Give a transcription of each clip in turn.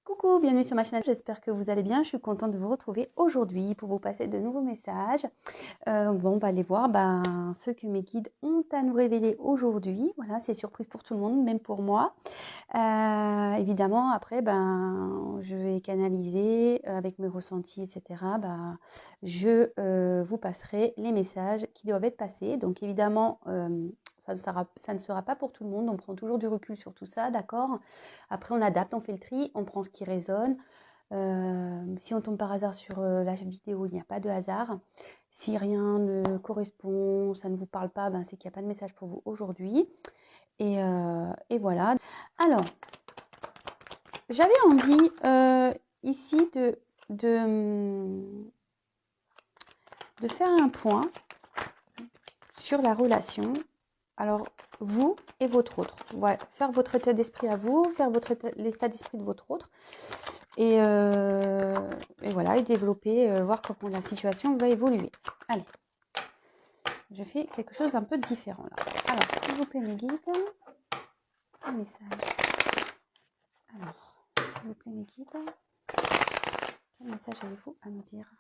Coucou, bienvenue sur ma chaîne, j'espère que vous allez bien, je suis contente de vous retrouver aujourd'hui pour vous passer de nouveaux messages. On va aller voir ce que mes guides ont à nous révéler aujourd'hui. Voilà, c'est surprise pour tout le monde, même pour moi. Évidemment, après, je vais canaliser avec mes ressentis, etc. Je vous passerai les messages qui doivent être passés. Donc évidemment, ça ne sera pas pour tout le monde, on prend toujours du recul sur tout ça, d'accord? Après, on adapte, on fait le tri, on prend ce qui résonne. Si on tombe par hasard sur la vidéo, il n'y a pas de hasard. Si rien ne correspond, ça ne vous parle pas, c'est qu'il n'y a pas de message pour vous aujourd'hui. Et voilà. Alors, j'avais envie ici de faire un point sur la relation. Alors, vous et votre autre. Ouais, faire votre état d'esprit à vous, faire l'état d'esprit de votre autre. Et voilà, et développer, voir comment la situation va évoluer. Allez, je fais quelque chose un peu différent là. Alors, s'il vous plaît, mes guides, un message. Alors, s'il vous plaît, mes guides, quel message avez-vous à me dire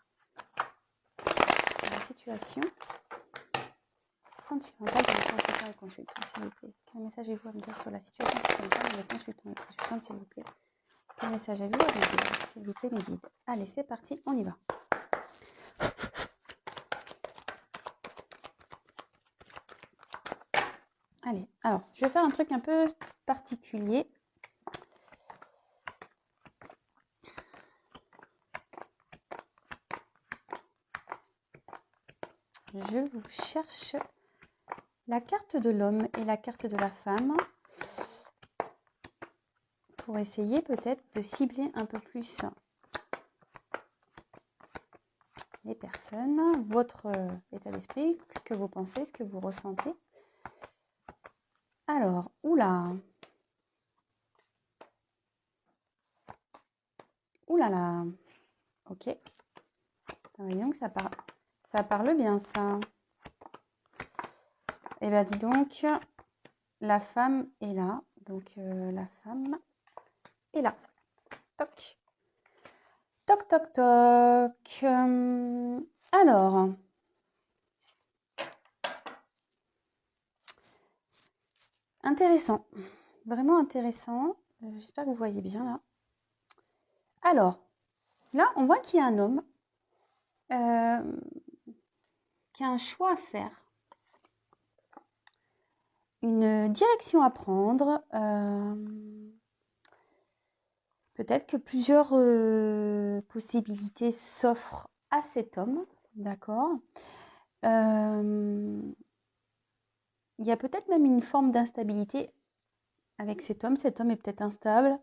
sur la situation sentimentale de votre consultant et consultant, s'il vous plaît? Quel message avez-vous à me dire sur la situation sentimentale de votre consultant et consultante, s'il vous plaît? Quel message avez-vous à me dire, s'il vous plaît, mes guides? Allez, c'est parti, on y va. Allez, alors, je vais faire un truc un peu particulier. Je vous cherche la carte de l'homme et la carte de la femme pour essayer peut-être de cibler un peu plus les personnes, votre état d'esprit, ce que vous pensez, ce que vous ressentez. Alors, oula, oulala, ok. Voyons que ça parle bien ça. Et bien dis donc, la femme est là, donc la femme est là. Toc. Toc, toc, toc. Alors, intéressant, vraiment intéressant. J'espère que vous voyez bien là. Alors, là, on voit qu'il y a un homme qui a un choix à faire, une direction à prendre. Peut-être que plusieurs possibilités s'offrent à cet homme, d'accord. Il y a peut-être même une forme d'instabilité avec cet homme. Cet homme est peut-être instable.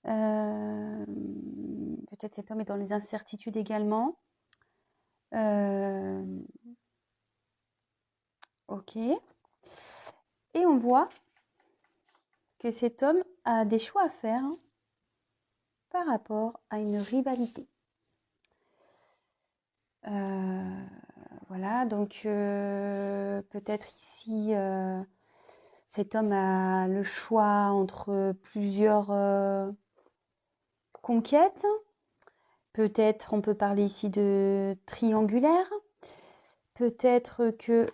Peut-être cet homme est dans les incertitudes également. Ok. Et on voit que cet homme a des choix à faire par rapport à une rivalité. Voilà, donc peut-être ici, cet homme a le choix entre plusieurs conquêtes. Peut-être on peut parler ici de triangulaire. Peut-être que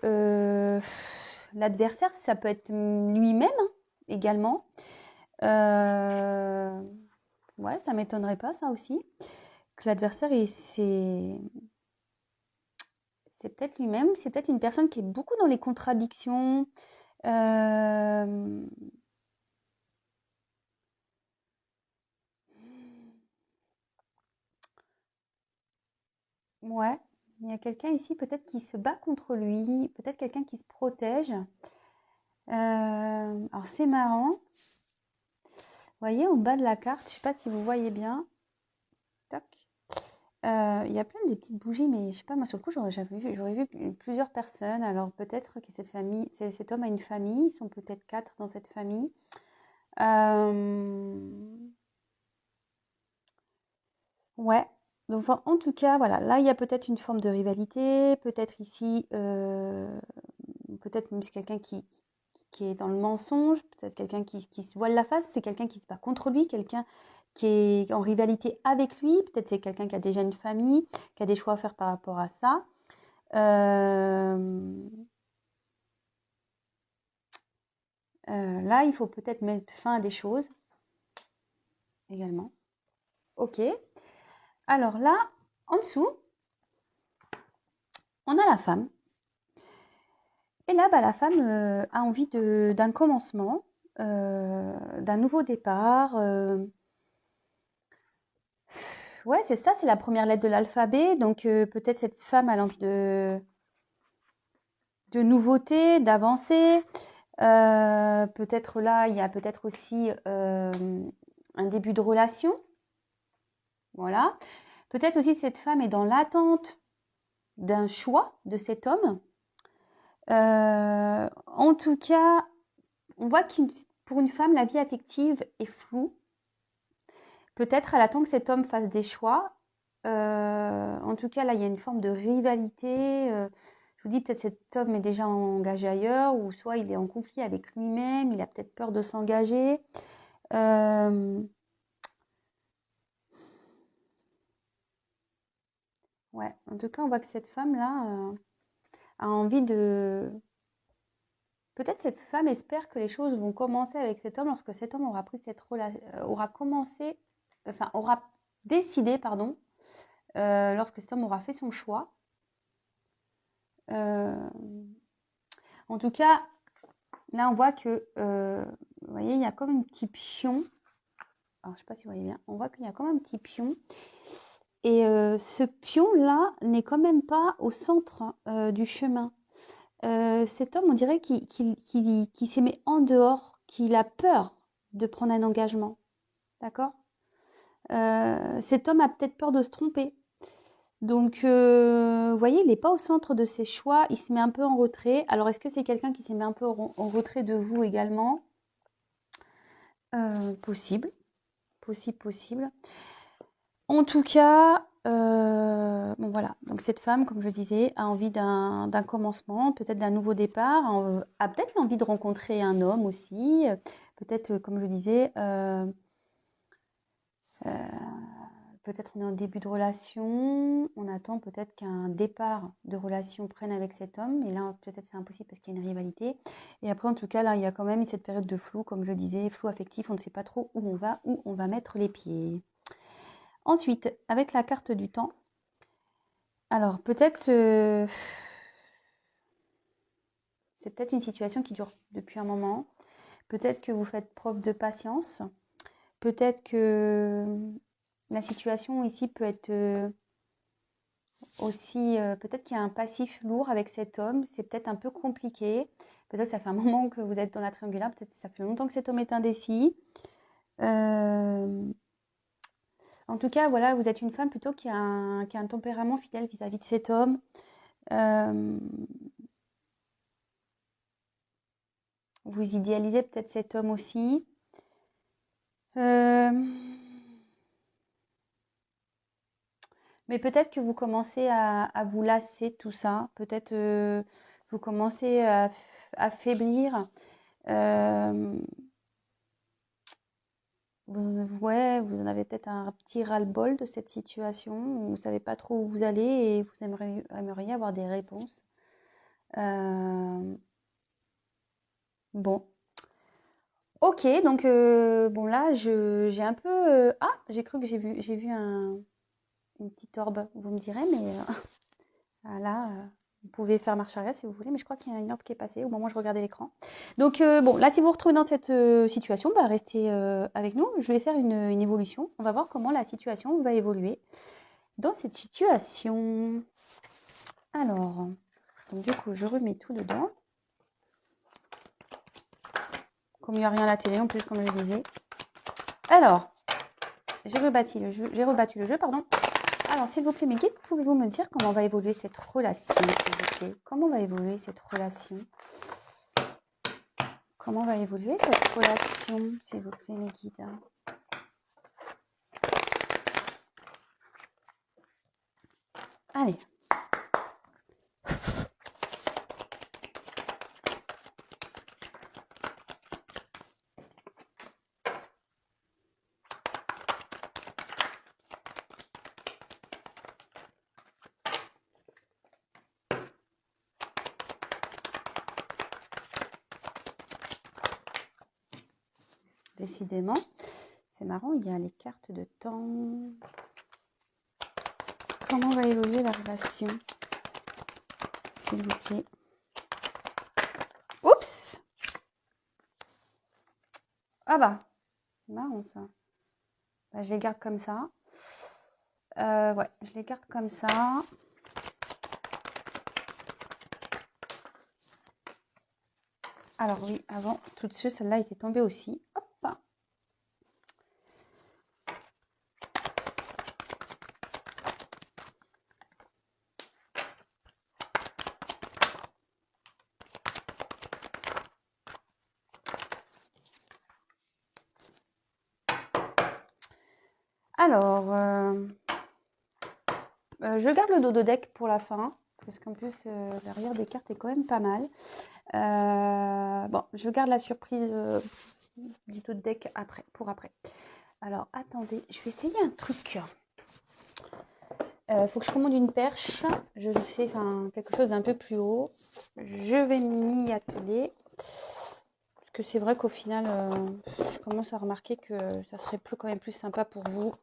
l'adversaire, ça peut être lui-même également. Ouais, ça m'étonnerait pas ça aussi. Que l'adversaire, c'est peut-être lui-même, c'est peut-être une personne qui est beaucoup dans les contradictions. Ouais, il y a quelqu'un ici peut-être qui se bat contre lui, peut-être quelqu'un qui se protège. Alors c'est marrant. Vous voyez, en bas de la carte, je ne sais pas si vous voyez bien. Tac. Il y a plein de petites bougies, mais je sais pas, moi sur le coup, j'aurais vu plusieurs personnes. Alors peut-être que cet homme a une famille, ils sont peut-être 4 dans cette famille. Ouais, donc en tout cas, voilà, là il y a peut-être une forme de rivalité, peut-être ici, peut-être même c'est quelqu'un qui est dans le mensonge, peut-être quelqu'un qui se voile la face, c'est quelqu'un qui se bat contre lui, quelqu'un qui est en rivalité avec lui, peut-être c'est quelqu'un qui a déjà une famille, qui a des choix à faire par rapport à ça. Là, il faut peut-être mettre fin à des choses également. Ok. Alors là, en dessous, on a la femme. Et là, la femme a envie d'un commencement, d'un nouveau départ. Ouais, c'est ça, c'est la première lettre de l'alphabet. Donc, peut-être cette femme a envie de nouveautés, d'avancer. Peut-être là, il y a peut-être aussi un début de relation. Voilà. Peut-être aussi cette femme est dans l'attente d'un choix de cet homme. En tout cas, on voit que pour une femme, la vie affective est floue. Peut-être elle attend que cet homme fasse des choix. En tout cas, là, il y a une forme de rivalité. Je vous dis, peut-être cet homme est déjà engagé ailleurs, ou soit il est en conflit avec lui-même, il a peut-être peur de s'engager. Ouais, en tout cas, on voit que cette femme-là a envie de... Peut-être cette femme espère que les choses vont commencer avec cet homme lorsque cet homme aura pris cette aura commencé, enfin aura décidé, pardon, lorsque cet homme aura fait son choix. En tout cas, là on voit que, vous voyez, il y a comme un petit pion. Alors je sais pas si vous voyez bien. On voit qu'il y a comme un petit pion. Et ce pion-là n'est quand même pas au centre du chemin. Cet homme, on dirait qu'il s'est mis en dehors, qu'il a peur de prendre un engagement. D'accord? Cet homme a peut-être peur de se tromper. Donc, vous voyez, il n'est pas au centre de ses choix, il se met un peu en retrait. Alors, est-ce que c'est quelqu'un qui s'est mis un peu en retrait de vous également? Possible. Possible. En tout cas, bon voilà, donc cette femme, comme je disais, a envie d'un commencement, peut-être d'un nouveau départ, a peut-être l'envie de rencontrer un homme aussi, peut-être, comme je disais, peut-être on est en début de relation, on attend peut-être qu'un départ de relation prenne avec cet homme, et là peut-être c'est impossible parce qu'il y a une rivalité. Et après en tout cas là il y a quand même cette période de flou, comme je disais, flou affectif, on ne sait pas trop où on va mettre les pieds. Ensuite, avec la carte du temps, alors peut-être c'est peut-être une situation qui dure depuis un moment, peut-être que vous faites preuve de patience, peut-être que la situation ici peut être aussi, peut-être qu'il y a un passif lourd avec cet homme, c'est peut-être un peu compliqué, peut-être que ça fait un moment que vous êtes dans la triangulaire, peut-être que ça fait longtemps que cet homme est indécis. En tout cas, voilà, vous êtes une femme plutôt qui a un tempérament fidèle vis-à-vis de cet homme. Vous idéalisez peut-être cet homme aussi. Mais peut-être que vous commencez à vous lasser de tout ça. Peut-être vous commencez à faiblir. Vous en avez peut-être un petit ras-le-bol de cette situation. Vous ne savez pas trop où vous allez et vous aimeriez avoir des réponses. Bon. Ok, donc bon là, j'ai un peu... Ah, j'ai cru que j'ai vu une petite orbe, vous me direz, mais là, vous pouvez faire marche arrière si vous voulez, mais je crois qu'il y a une orbe qui est passée au moment où je regardais l'écran. Donc bon, là, si vous vous retrouvez dans cette situation, restez avec nous. Je vais faire une évolution. On va voir comment la situation va évoluer dans cette situation. Alors, donc du coup, je remets tout dedans. Comme il n'y a rien à la télé en plus, comme je disais. Alors, j'ai rebattu le jeu, pardon. Alors, s'il vous plaît, mes guides, pouvez-vous me dire comment va évoluer cette relation, s'il vous plaît? Comment va évoluer cette relation? Comment va évoluer cette relation, s'il vous plaît, mes guides? Allez. décidément. C'est marrant, il y a les cartes de temps. Comment va évoluer la relation? S'il vous plaît. Oups! Ah bah, c'est marrant ça. Bah, je les garde comme ça. Ouais, je les garde comme ça. Alors oui, avant, toute seule, celle-là était tombée aussi. Hop. Alors, je garde le dodo deck pour la fin, parce qu'en plus, l'arrière des cartes est quand même pas mal. Bon, je garde la surprise du dodo deck pour après. Alors, attendez, je vais essayer un truc. Faut que je commande une perche, je le sais, enfin quelque chose d'un peu plus haut. Je vais m'y atteler. Parce que c'est vrai qu'au final, je commence à remarquer que ça serait quand même plus sympa pour vous.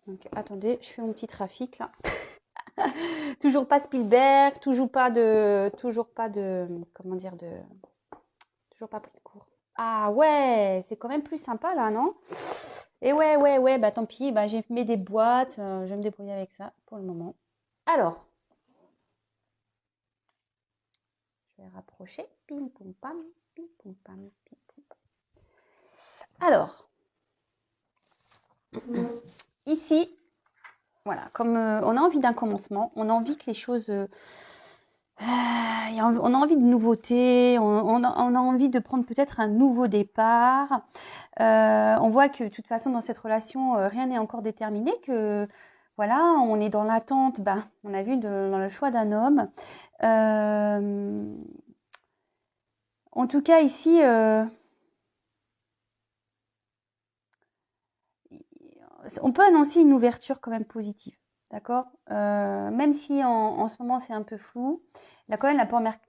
Donc attendez, je fais mon petit trafic là. Toujours pas Spielberg, toujours pas de, comment dire, toujours pas pris de cours. Ah ouais, c'est quand même plus sympa là, non? Et ouais, bah tant pis, bah j'ai mis des boîtes, je vais me débrouiller avec ça pour le moment. Alors, je vais rapprocher, pim poum pam, pim poum pam, pim poum pam. Alors, ici, voilà, comme on a envie d'un commencement, on a envie que les choses, on a envie de nouveautés, on a envie de prendre peut-être un nouveau départ. On voit que de toute façon dans cette relation, rien n'est encore déterminé, que voilà, on est dans l'attente, on a vu dans le choix d'un homme. En tout cas ici, on peut annoncer une ouverture quand même positive, d'accord? Même si en ce moment c'est un peu flou, là quand même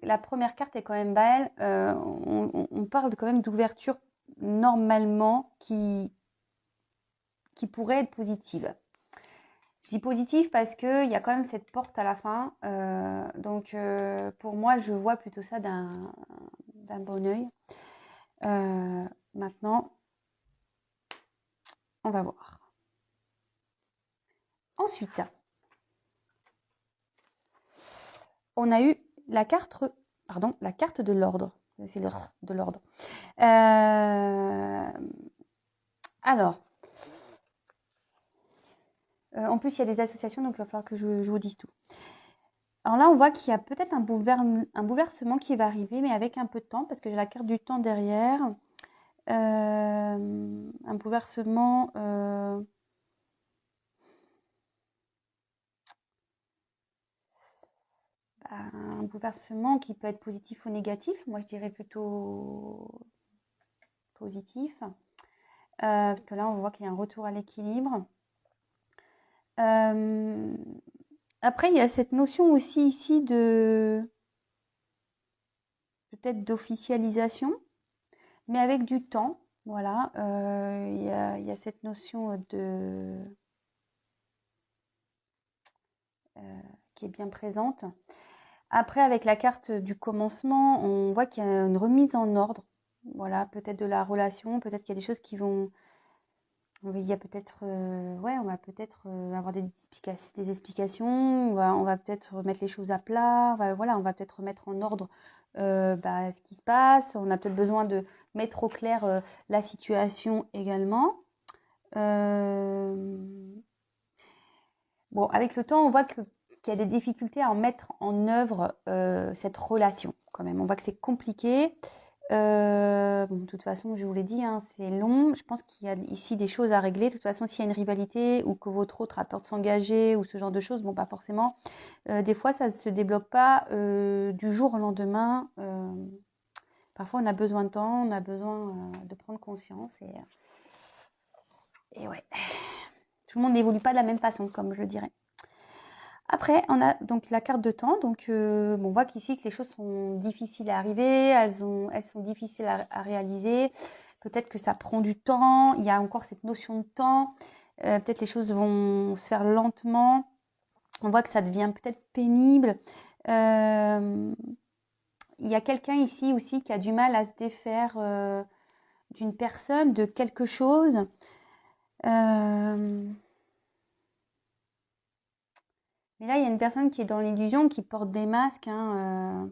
la première carte est quand même belle. On parle quand même d'ouverture normalement qui pourrait être positive. Je dis positive parce qu'il y a quand même cette porte à la fin. Donc pour moi, je vois plutôt ça d'un bon œil. Maintenant, on va voir. Ensuite, on a eu la carte de l'ordre. C'est de l'ordre. Alors, en plus, il y a des associations, donc il va falloir que je vous dise tout. Alors là, on voit qu'il y a peut-être un bouleversement qui va arriver, mais avec un peu de temps, parce que j'ai la carte du temps derrière. Un bouleversement... un bouleversement qui peut être positif ou négatif. Moi, je dirais plutôt positif. Parce que là, on voit qu'il y a un retour à l'équilibre. Après, il y a cette notion aussi ici de peut-être d'officialisation, mais avec du temps. Voilà, il y a cette notion qui est bien présente. Après, avec la carte du commencement, on voit qu'il y a une remise en ordre. Voilà, peut-être de la relation, peut-être qu'il y a des choses qui vont... Il y a peut-être... on va peut-être avoir des explications, on va peut-être remettre les choses à plat, on va peut-être remettre en ordre ce qui se passe. On a peut-être besoin de mettre au clair la situation également. Bon, avec le temps, on voit qu'il y a des difficultés à en mettre en œuvre cette relation quand même. On voit que c'est compliqué. De toute façon, je vous l'ai dit, hein, c'est long. Je pense qu'il y a ici des choses à régler. De toute façon, s'il y a une rivalité ou que votre autre a peur de s'engager ou ce genre de choses, bon, pas forcément. Des fois, ça ne se débloque pas du jour au lendemain. Parfois, on a besoin de temps, on a besoin de prendre conscience. Et ouais, tout le monde n'évolue pas de la même façon, comme je le dirais. Après, on a donc la carte de temps. Donc, on voit qu'ici que les choses sont difficiles à arriver, elles sont difficiles à réaliser. Peut-être que ça prend du temps. Il y a encore cette notion de temps. Peut-être les choses vont se faire lentement. On voit que ça devient peut-être pénible. Il y a quelqu'un ici aussi qui a du mal à se défaire d'une personne, de quelque chose. Mais là, il y a une personne qui est dans l'illusion, qui porte des masques. Là,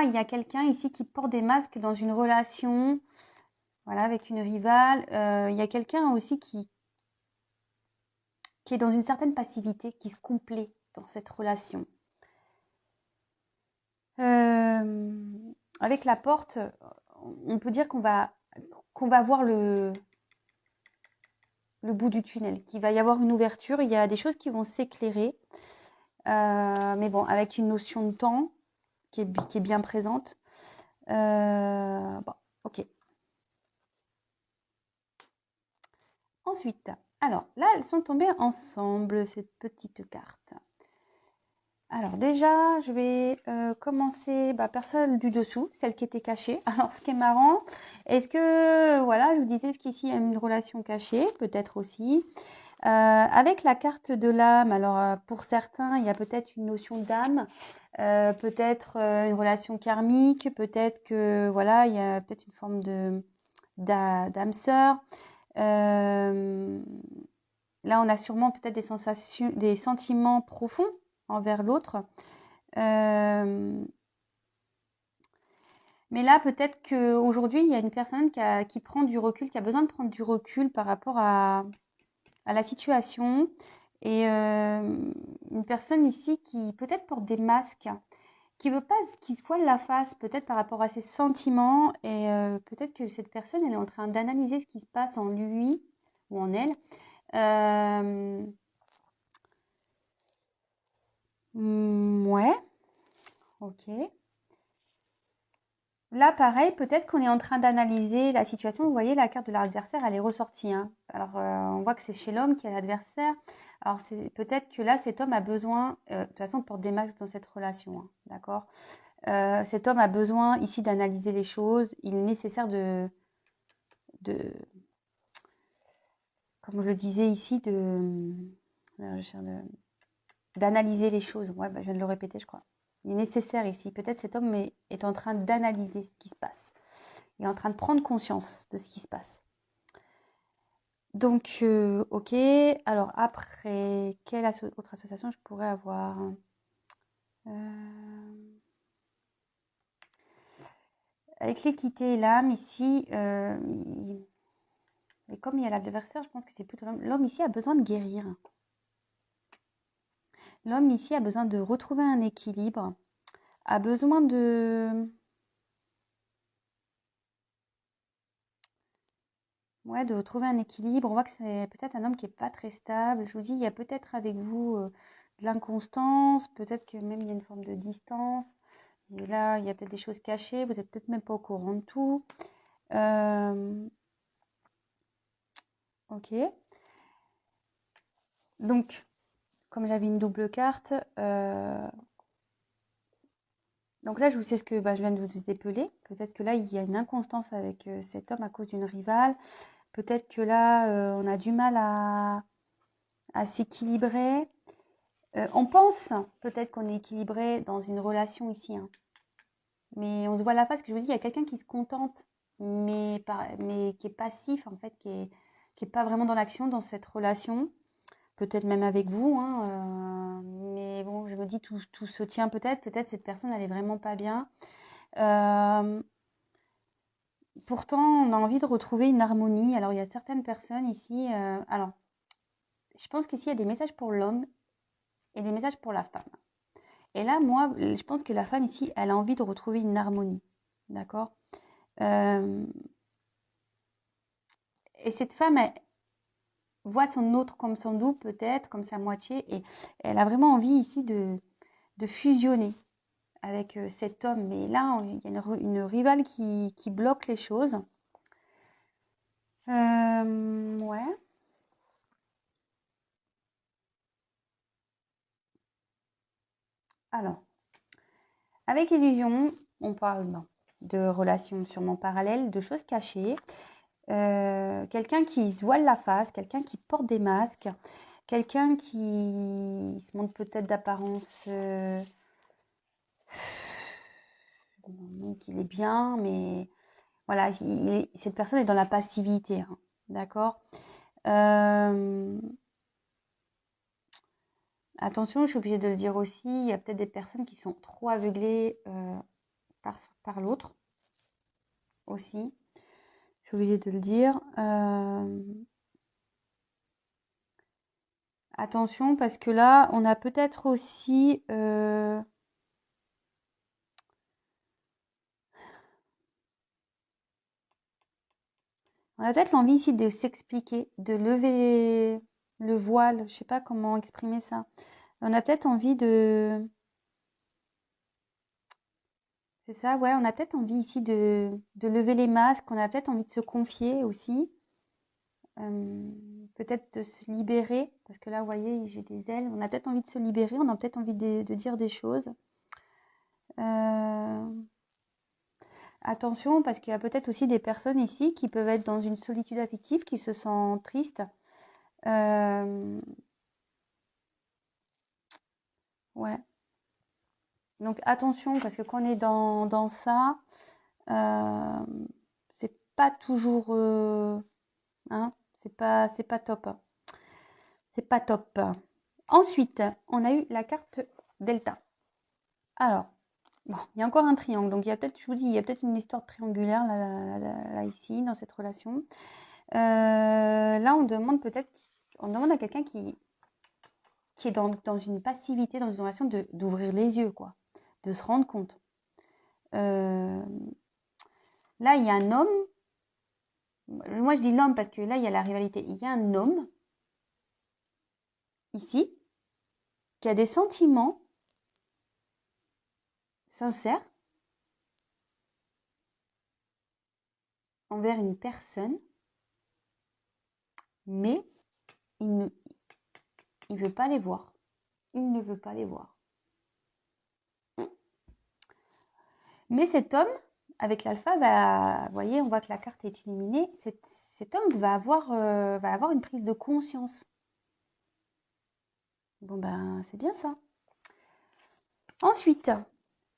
il y a quelqu'un ici qui porte des masques dans une relation, voilà, avec une rivale. Il y a quelqu'un aussi qui est dans une certaine passivité, qui se complaît dans cette relation. Avec la porte, on peut dire qu'on va voir le bout du tunnel, qu'il va y avoir une ouverture, il y a des choses qui vont s'éclairer. Mais bon, avec une notion de temps qui est bien présente. Bon, ok. Ensuite, alors là, elles sont tombées ensemble, ces petites cartes. Alors déjà, je vais commencer par celle du dessous, celle qui était cachée. Alors, ce qui est marrant, est-ce que, voilà, je vous disais, est-ce qu'ici, il y a une relation cachée? Peut-être aussi. Avec la carte de l'âme, alors pour certains, il y a peut-être une notion d'âme, peut-être une relation karmique, peut-être que, voilà, il y a peut-être une forme d'âme sœur. Là, on a sûrement peut-être des sensations, des sentiments profonds envers l'autre. Mais là, peut-être qu'aujourd'hui, il y a une personne qui prend du recul, qui a besoin de prendre du recul par rapport à la situation. Et une personne ici qui peut-être porte des masques, qui veut pas qu'il se voile la face, peut-être par rapport à ses sentiments. Et peut-être que cette personne, elle est en train d'analyser ce qui se passe en lui ou en elle. Ouais, ok. Là, pareil, peut-être qu'on est en train d'analyser la situation. Vous voyez, la carte de l'adversaire, elle est ressortie. Alors, on voit que c'est chez l'homme qui est l'adversaire. Alors, c'est peut-être que là, cet homme a besoin, de toute façon, on porte des masques dans cette relation, d'accord? Cet homme a besoin ici d'analyser les choses. Il est nécessaire comme je le disais ici, d'analyser les choses. Ouais, je viens de le répéter, je crois. Il est nécessaire ici. Peut-être cet homme est en train d'analyser ce qui se passe. Il est en train de prendre conscience de ce qui se passe. Donc, ok. Alors après, quelle autre association je pourrais avoir? Avec l'équité et l'âme, ici, mais comme il y a l'adversaire, je pense que c'est plutôt l'homme. L'homme ici a besoin de guérir. L'homme ici a besoin de retrouver un équilibre, a besoin de retrouver un équilibre. On voit que c'est peut-être un homme qui n'est pas très stable. Je vous dis, il y a peut-être avec vous de l'inconstance, peut-être que même il y a une forme de distance. Et là, il y a peut-être des choses cachées, vous n'êtes peut-être même pas au courant de tout. Ok. Donc, comme j'avais une double carte, donc là, je vous sais ce que je viens de vous épeler. Peut-être que là, il y a une inconstance avec cet homme à cause d'une rivale. Peut-être que là, on a du mal à s'équilibrer. On pense peut-être qu'on est équilibré dans une relation ici. Mais on se voit à la face que je vous dis, il y a quelqu'un qui se contente, mais qui est passif, en fait, qui est pas vraiment dans l'action dans cette relation. Peut-être même avec vous. Mais bon, je me dis, tout se tient peut-être. Peut-être cette personne, elle est vraiment pas bien. Pourtant, on a envie de retrouver une harmonie. Alors, il y a certaines personnes ici. Alors, je pense qu'ici, il y a des messages pour l'homme et des messages pour la femme. Et là, moi, je pense que la femme ici, elle a envie de retrouver une harmonie. D'accord? Et cette femme, elle voit son autre comme son double, peut-être, comme sa moitié. Et elle a vraiment envie ici de fusionner avec cet homme. Mais là, il y a une rivale qui bloque les choses. Ouais. Alors, avec illusion, on parle. Non. de relations sûrement parallèles, de choses cachées. Quelqu'un qui se voile la face, quelqu'un qui porte des masques, quelqu'un qui se montre peut-être d'apparence qu'il est bien, mais voilà, cette personne est dans la passivité, hein, d'accord. Attention, je suis obligée de le dire aussi, il y a peut-être des personnes qui sont trop aveuglées par l'autre aussi. Je suis obligée de le dire. Attention, parce que là, on a peut-être aussi... on a peut-être l'envie ici de s'expliquer, de lever le voile. Je ne sais pas comment exprimer ça. On a peut-être envie de... C'est ça, ouais, on a peut-être envie ici de lever les masques. On a peut-être envie de se confier aussi. Peut-être de se libérer. Parce que là, vous voyez, j'ai des ailes. On a peut-être envie de se libérer. On a peut-être envie de dire des choses. Attention, parce qu'il y a peut-être aussi des personnes ici qui peuvent être dans une solitude affective, qui se sentent tristes. Ouais. Donc attention, parce que quand on est dans ça, c'est pas toujours... hein, c'est pas top. C'est pas top. Ensuite, on a eu la carte Delta. Alors, bon, il y a encore un triangle. Donc, il y a peut-être, je vous dis, il y a peut-être une histoire triangulaire là, ici, dans cette relation. Là, on demande à quelqu'un qui est dans une passivité, dans une relation, d'ouvrir les yeux, quoi, de se rendre compte. Là, il y a un homme. Moi, je dis l'homme parce que là, il y a la rivalité. Il y a un homme, ici, qui a des sentiments sincères envers une personne, mais il ne veut pas les voir. Il ne veut pas les voir. Mais cet homme, avec l'alpha, vous voyez, on voit que la carte est illuminée. Cet homme va avoir une prise de conscience. Bon, ben, c'est bien ça. Ensuite,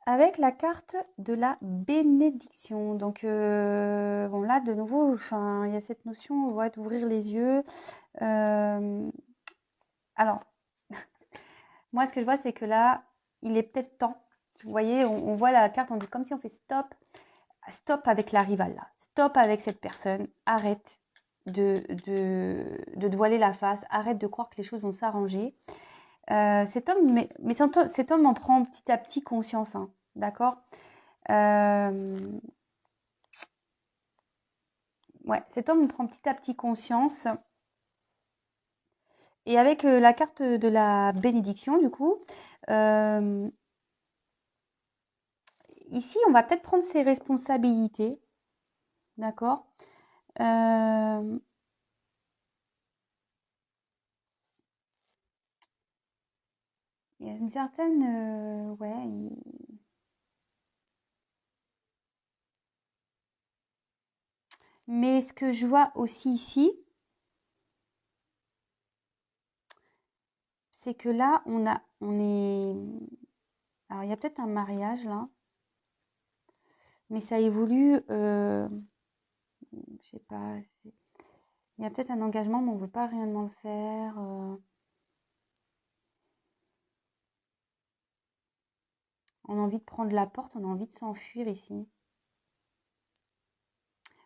avec la carte de la bénédiction. Donc, bon, là, de nouveau, il y a cette notion d'ouvrir les yeux. Alors, moi, ce que je vois, c'est que là, il est peut-être temps. Vous voyez, on voit la carte, on dit comme si on fait stop. Stop avec la rivale, là. Stop avec cette personne. Arrête de te voiler la face. Arrête de croire que les choses vont s'arranger. Cet homme, cet homme en prend petit à petit conscience, hein, d'accord. Ouais, cet homme en prend petit à petit conscience. Et avec la carte de la bénédiction, du coup, ici, on va peut-être prendre ses responsabilités, d'accord. Il y a une certaine... ouais. Mais ce que je vois aussi ici, c'est que là, on est... Alors, il y a peut-être un mariage, là. Mais ça évolue... je sais pas... Il y a peut-être un engagement, mais on ne veut pas réellement le faire. On a envie de prendre la porte, on a envie de s'enfuir ici.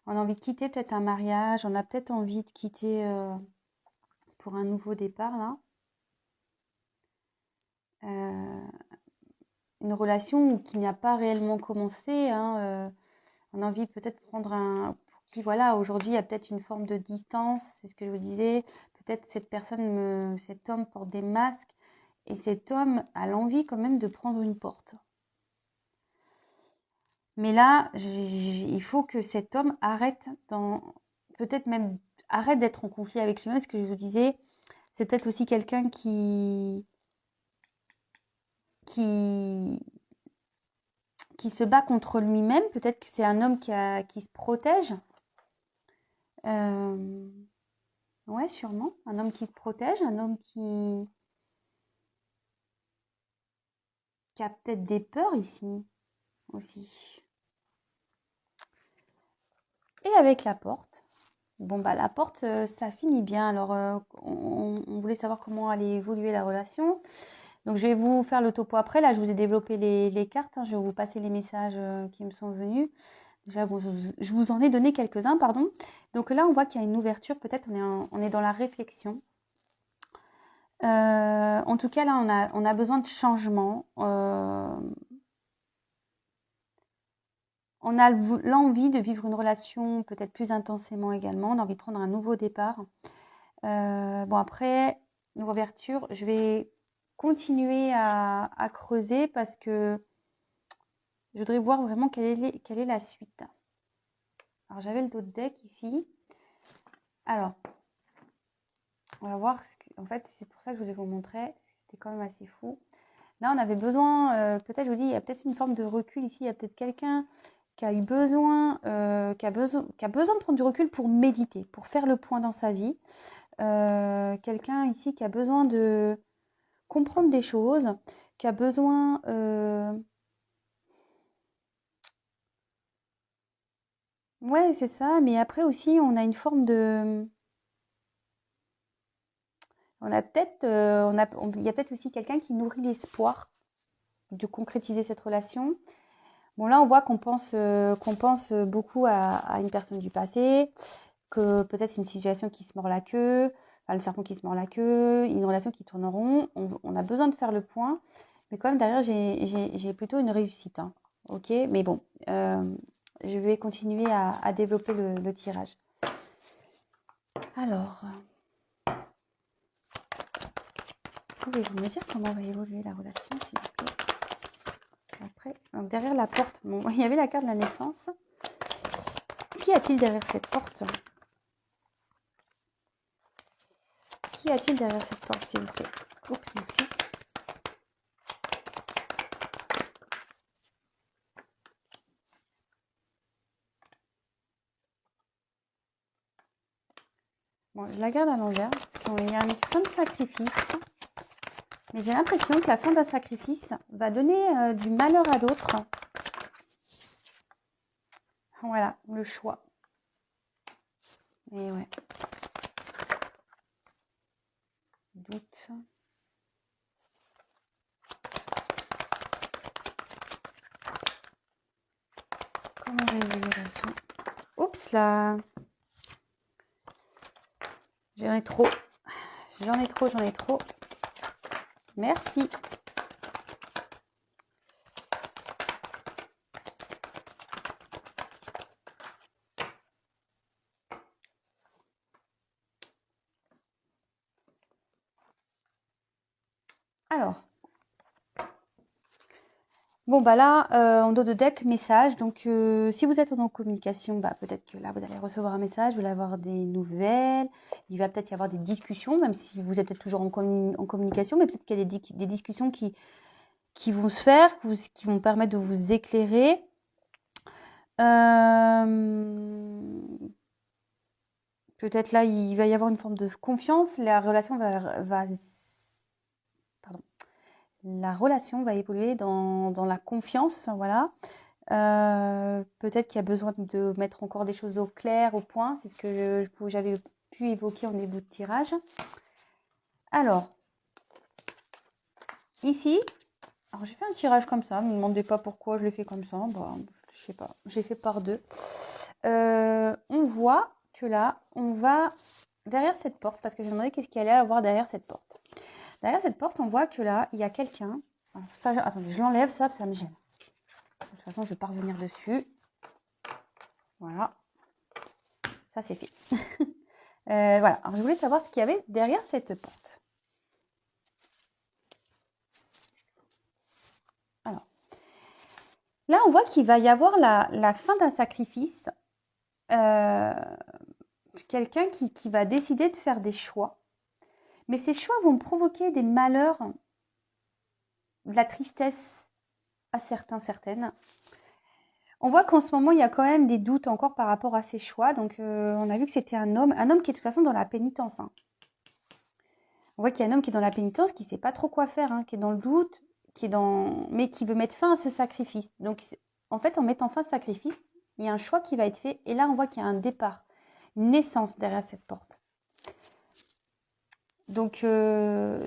On a envie de quitter peut-être un mariage, on a peut-être envie de quitter pour un nouveau départ, là. Une relation qui n'a pas réellement commencé, hein, on a envie peut-être de prendre pour qui, voilà, aujourd'hui, il y a peut-être une forme de distance, c'est ce que je vous disais. Peut-être cet homme porte des masques et cet homme a l'envie quand même de prendre une porte. Mais là, il faut que cet homme arrête peut-être même arrête d'être en conflit avec lui-même. Ce que je vous disais, c'est peut-être aussi quelqu'un qui qui se bat contre lui-même. Peut-être que c'est un homme qui se protège. Ouais, sûrement. Un homme qui se protège, un homme qui a peut-être des peurs ici aussi. Et avec la porte. Bon, bah la porte, ça finit bien. Alors, on voulait savoir comment allait évoluer la relation. Donc, je vais vous faire le topo après. Là, je vous ai développé les cartes. Hein. Je vais vous passer les messages qui me sont venus. Déjà, bon, je vous en ai donné quelques-uns, pardon. Donc là, on voit qu'il y a une ouverture. Peut-être on est dans la réflexion. En tout cas, là, on a besoin de changement. On a l'envie de vivre une relation peut-être plus intensément également. On a envie de prendre un nouveau départ. Bon, après, l'ouverture, je vais continuer à creuser parce que je voudrais voir vraiment quelle est la suite. Alors, j'avais le dos de deck ici. Alors, on va voir. En fait, c'est pour ça que je voulais vous montrer. C'était quand même assez fou. Là, on avait besoin, peut-être, je vous dis, il y a peut-être une forme de recul ici. Il y a peut-être quelqu'un qui a eu besoin, qui a besoin de prendre du recul pour méditer, pour faire le point dans sa vie. Quelqu'un ici qui a besoin de comprendre des choses, qui a besoin... Ouais, c'est ça. Mais après aussi, on a une forme de... On a peut-être... il y a peut-être aussi quelqu'un qui nourrit l'espoir de concrétiser cette relation. Bon, là, on voit qu'on pense beaucoup à une personne du passé, que peut-être c'est une situation qui se mord la queue, enfin, le serpent qui se mord la queue, une relation qui tourne en rond. On a besoin de faire le point, mais quand même, derrière, j'ai plutôt une réussite. Hein. Ok, mais bon, je vais continuer à développer le tirage. Alors, pouvez-vous me dire comment va évoluer la relation, s'il vous plaît? Après, donc derrière la porte, bon, il y avait la carte de la naissance. Qu'y a-t-il derrière cette porte? Qu'y a-t-il derrière cette porte, s'il vous plaît? Oups, merci. Bon, je la garde à l'envers parce qu'il y a une fin de sacrifice. Mais j'ai l'impression que la fin d'un sacrifice va donner du malheur à d'autres. Voilà, le choix. Et ouais. Doute. Comment va évoluer la relation? Oups là. J'en ai trop. J'en ai trop, j'en ai trop. Merci. Alors. Bon, bah là, en dos de deck, message. Donc, si vous êtes en communication, bah, peut-être que là, vous allez recevoir un message, vous allez avoir des nouvelles. Il va peut-être y avoir des discussions, même si vous êtes peut-être toujours en communication, mais peut-être qu'il y a des discussions qui vont se faire, qui vont permettre de vous éclairer. Peut-être là, il va y avoir une forme de confiance. La relation la relation va évoluer dans la confiance, voilà. Peut-être qu'il y a besoin de mettre encore des choses au clair, au point. C'est ce que j'avais pu évoquer en début de tirage. Alors, ici, alors j'ai fait un tirage comme ça. Ne me demandez pas pourquoi je l'ai fait comme ça. Bah, je sais pas. J'ai fait par deux. On voit que là, on va derrière cette porte, parce que je me demandais qu'est-ce qu'il allait avoir derrière cette porte. Derrière cette porte, on voit que là, il y a quelqu'un. Attendez, je l'enlève, ça me gêne. De toute façon, je vais pas revenir dessus. Voilà. Ça, c'est fait. Voilà. Alors, je voulais savoir ce qu'il y avait derrière cette porte. Alors, là, on voit qu'il va y avoir la fin d'un sacrifice. Quelqu'un qui va décider de faire des choix. Mais ces choix vont provoquer des malheurs, de la tristesse, à certains, certaines. On voit qu'en ce moment, il y a quand même des doutes encore par rapport à ses choix. Donc, on a vu que c'était un homme qui est de toute façon dans la pénitence. Hein. On voit qu'il y a un homme qui est dans la pénitence, qui ne sait pas trop quoi faire, hein, qui est dans le doute, mais qui veut mettre fin à ce sacrifice. Donc, en fait, en mettant fin à ce sacrifice, il y a un choix qui va être fait. Et là, on voit qu'il y a un départ, une naissance derrière cette porte. Donc, comme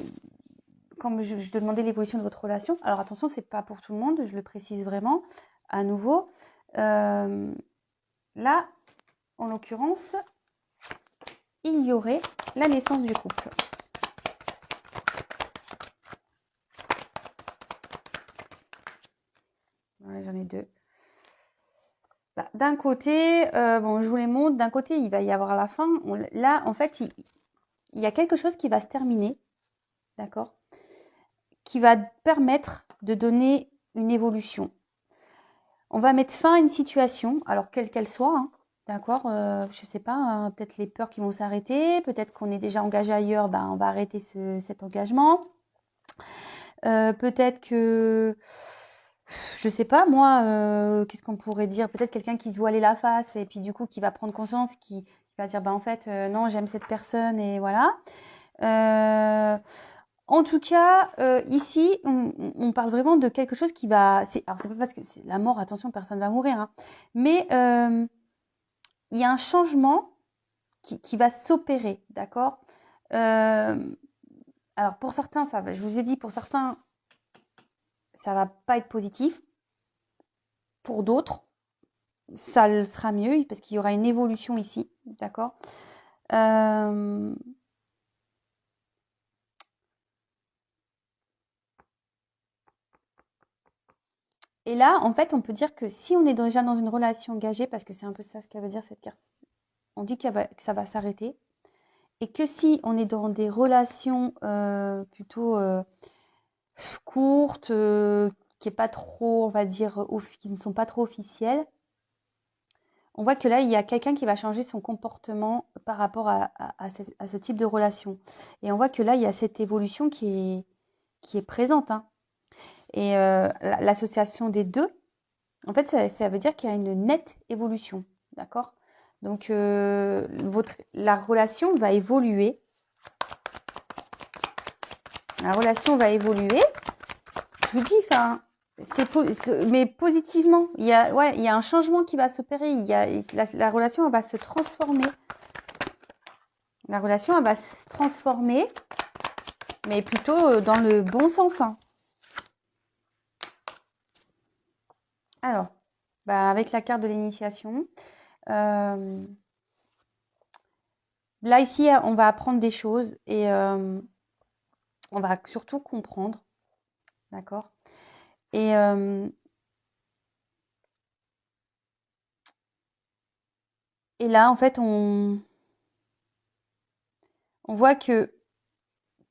je te demandais l'évolution de votre relation, alors attention, ce n'est pas pour tout le monde, je le précise vraiment, à nouveau. Là, en l'occurrence, il y aurait la naissance du couple. Ouais, j'en ai deux. Bah, d'un côté, bon, je vous les montre. D'un côté, il va y avoir la fin. Là, en fait, il y a quelque chose qui va se terminer, d'accord, qui va permettre de donner une évolution. On va mettre fin à une situation, alors quelle qu'elle soit, hein, d'accord, je ne sais pas, hein, peut-être les peurs qui vont s'arrêter, peut-être qu'on est déjà engagé ailleurs, ben, on va arrêter cet engagement. Peut-être que, je ne sais pas, moi, qu'est-ce qu'on pourrait dire? Peut-être quelqu'un qui se voilait la face et puis du coup qui va prendre conscience, qui va dire, bah, en fait, non, j'aime cette personne et voilà. En tout cas, ici, on parle vraiment de quelque chose qui va... Alors, c'est pas parce que c'est la mort, attention, personne ne va mourir, hein, mais il y a un changement qui va s'opérer, d'accord. Alors, pour certains, je vous ai dit, pour certains, ça va pas être positif. Pour d'autres, ça le sera mieux, parce qu'il y aura une évolution ici, d'accord. Et là, en fait, on peut dire que si on est déjà dans une relation engagée, parce que c'est un peu ça ce qu'elle veut dire, cette carte, on dit que ça va s'arrêter. Et que si on est dans des relations plutôt courtes, qui est pas trop, on va dire, qui ne sont pas trop officielles, on voit que là, il y a quelqu'un qui va changer son comportement par rapport à ce type de relation. Et on voit que là, il y a cette évolution qui est présente. Hein. Et l'association des deux, en fait, ça veut dire qu'il y a une nette évolution. D'accord. Donc, la relation va évoluer. La relation va évoluer. Je vous dis, enfin, mais positivement. Il y a un changement qui va s'opérer. La relation, elle va se transformer. La relation, elle va se transformer, mais plutôt dans le bon sens. Hein. Alors, bah, avec la carte de l'initiation, là, ici, on va apprendre des choses et on va surtout comprendre. D'accord. Et là, en fait, on voit que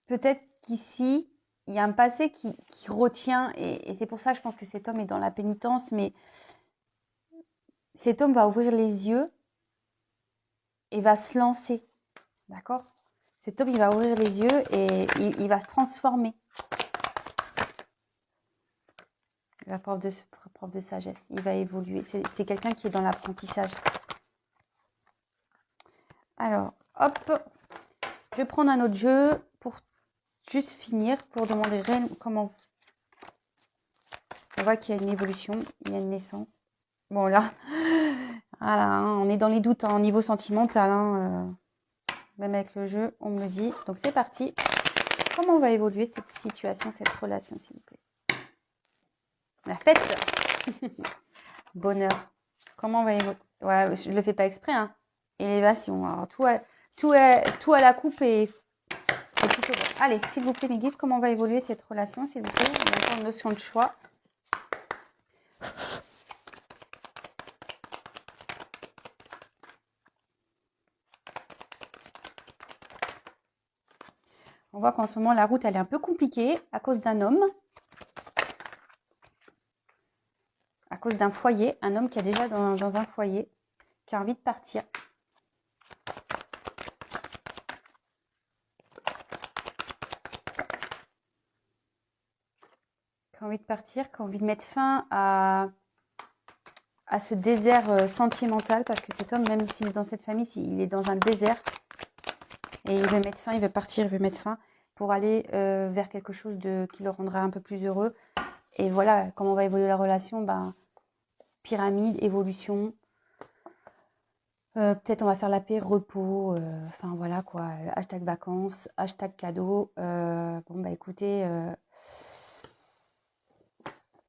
peut-être qu'ici, il y a un passé qui retient, et c'est pour ça que je pense que cet homme est dans la pénitence, mais cet homme va ouvrir les yeux et va se lancer. D'accord. Cet homme, il va ouvrir les yeux et il va se transformer. La preuve de sagesse, il va évoluer. C'est quelqu'un qui est dans l'apprentissage. Alors, hop, je vais prendre un autre jeu pour juste finir, pour demander comment... On voit qu'il y a une évolution, il y a une naissance. Bon, là, voilà, hein, on est dans les doutes en niveau sentimental. Hein, même avec le jeu, on me le dit. Donc, c'est parti. Comment va évoluer cette situation, cette relation, s'il vous plaît? La fête. Bonheur. Comment va évoluer? Ouais, je ne le fais pas exprès. Hein. Élévation. Alors, tout à la coupe et tout au bon. Allez, s'il vous plaît, mes guides, comment va évoluer cette relation, s'il vous plaît? Il y a encore une notion de choix. On voit qu'en ce moment, la route, elle est un peu compliquée à cause d'un homme. À cause d'un foyer. Un homme qui est déjà dans un foyer, qui a envie de partir. Quand envie de partir, qui a envie de mettre fin à ce désert sentimental, parce que cet homme, même s'il est dans cette famille, il est dans un désert et il veut mettre fin, il veut partir, il veut mettre fin pour aller vers quelque chose qui le rendra un peu plus heureux. Et voilà, comment va évoluer la relation, ben, pyramide, évolution, peut-être on va faire la paix, repos, enfin voilà quoi, hashtag vacances, hashtag cadeau. Bon bah écoutez,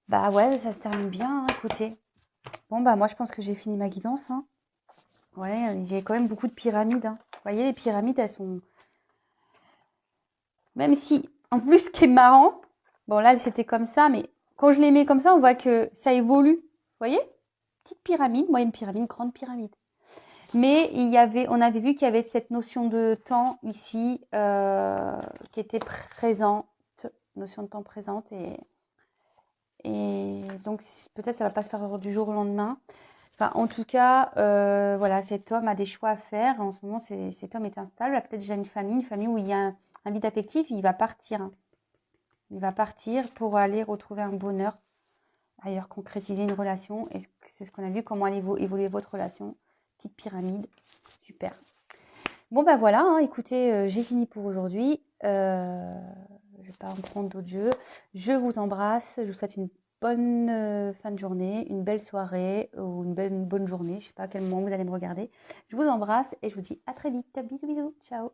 bah ouais, ça se termine bien, hein, écoutez. Bon bah moi je pense que j'ai fini ma guidance, hein. Ouais, j'ai quand même beaucoup de pyramides, hein. Vous voyez, les pyramides, elles sont... Même si, en plus, ce qui est marrant, bon là c'était comme ça, mais quand je les mets comme ça, on voit que ça évolue. Vous voyez? Petite pyramide, moyenne pyramide, grande pyramide. Mais on avait vu qu'il y avait cette notion de temps ici qui était présente, notion de temps présente, et donc peut-être ça va pas se faire du jour au lendemain. Enfin, en tout cas, voilà, cet homme a des choix à faire. En ce moment, cet homme est instable, il a peut-être déjà une famille où il y a un vide affectif, il va partir. Hein. Il va partir pour aller retrouver un bonheur ailleurs, concrétiser une relation. Et c'est ce qu'on a vu, comment allait évoluer votre relation. Petite pyramide, super. Bon, ben voilà, hein, écoutez, j'ai fini pour aujourd'hui. Je ne vais pas en prendre d'autres jeux. Je vous embrasse, je vous souhaite une bonne fin de journée, une belle soirée ou une bonne journée. Je ne sais pas à quel moment vous allez me regarder. Je vous embrasse et je vous dis à très vite. Bisous, bisous. Ciao.